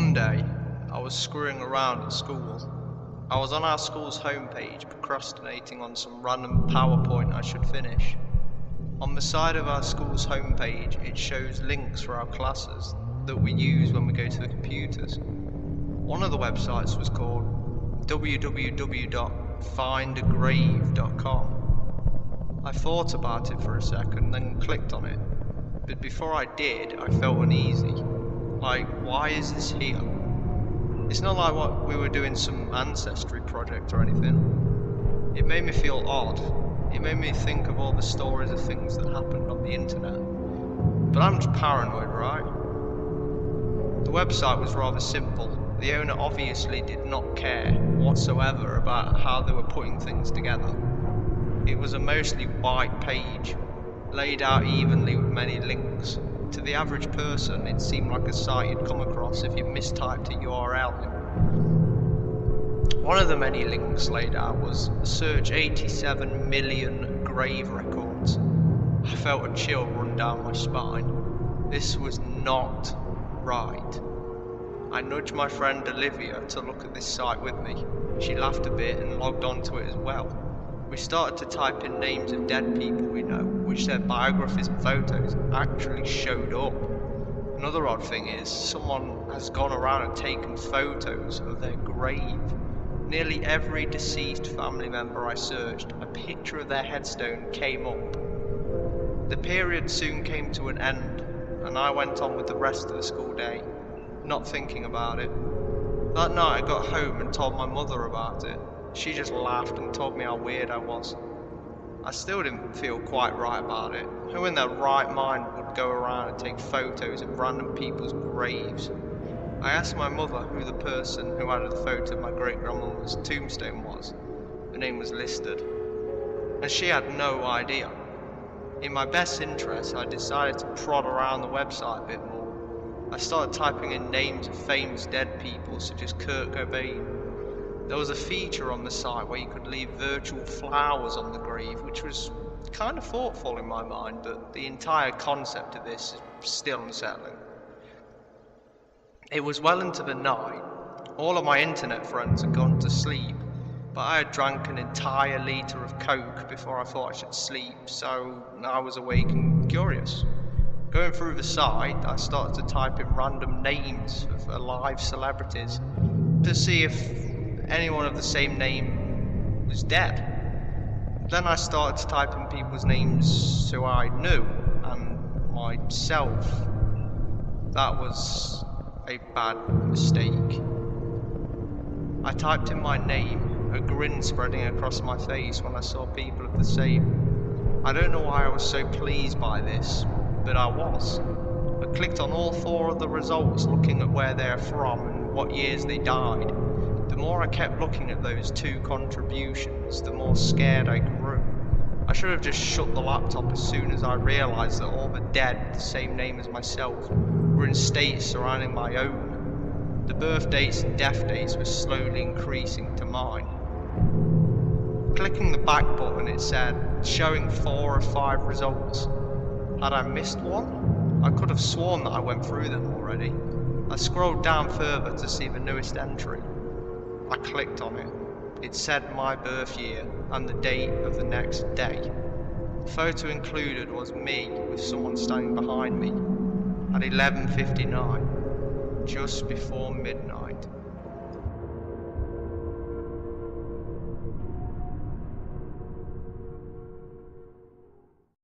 One day, I was screwing around at school. I was on our school's homepage procrastinating on some random PowerPoint I should finish. On the side of our school's homepage, it shows links for our classes that we use when we go to the computers. One of the websites was called www.findagrave.com. I thought about it for a second, then clicked on it. But before I did, I felt uneasy. Like, why is this here? It's not like what we were doing some ancestry project or anything. It made me feel odd. It made me think of all the stories of things that happened on the internet. But I'm just paranoid, right? The website was rather simple. The owner obviously did not care whatsoever about how they were putting things together. It was a mostly white page, laid out evenly with many links. To the average person, it seemed like a site you'd come across if you mistyped a URL. One of the many links laid out was search 87 million grave records. I felt a chill run down my spine. This was not right. I nudged my friend Olivia to look at this site with me. She laughed a bit and logged onto it as well. We started to type in names of dead people we know, which their biographies and photos actually showed up. Another odd thing is, someone has gone around and taken photos of their grave. Nearly every deceased family member I searched, a picture of their headstone came up. The period soon came to an end, and I went on with the rest of the school day, not thinking about it. That night I got home and told my mother about it. She just laughed and told me how weird I was. I still didn't feel quite right about it. Who in their right mind would go around and take photos of random people's graves? I asked my mother who the person who added the photo of my great-grandmother's tombstone was. Her name was listed, and she had no idea. In my best interest, I decided to prod around the website a bit more. I started typing in names of famous dead people such as Kurt Cobain. There was a feature on the site where you could leave virtual flowers on the grave, which was kind of thoughtful in my mind, but the entire concept of this is still unsettling. It was well into the night. All of my internet friends had gone to sleep, but I had drank an entire litre of Coke before I thought I should sleep, so I was awake and curious. Going through the site, I started to type in random names of alive celebrities to see if anyone of the same name was dead. Then I started to type in people's names who I knew, and myself. That was a bad mistake. I typed in my name, a grin spreading across my face when I saw people of the same. I don't know why I was so pleased by this, but I was. I clicked on all 4 of the results looking at where they're from and what years they died. The more I kept looking at those 2 contributions, the more scared I grew. I should have just shut the laptop as soon as I realised that all the dead with the same name as myself were in states surrounding my own. The birth dates and death dates were slowly increasing to mine. Clicking the back button, it said, showing 4 of 5 results. Had I missed one? I could have sworn that I went through them already. I scrolled down further to see the newest entry. I clicked on it. It said my birth year and the date of the next day. The photo included was me with someone standing behind me at 11:59, just before midnight.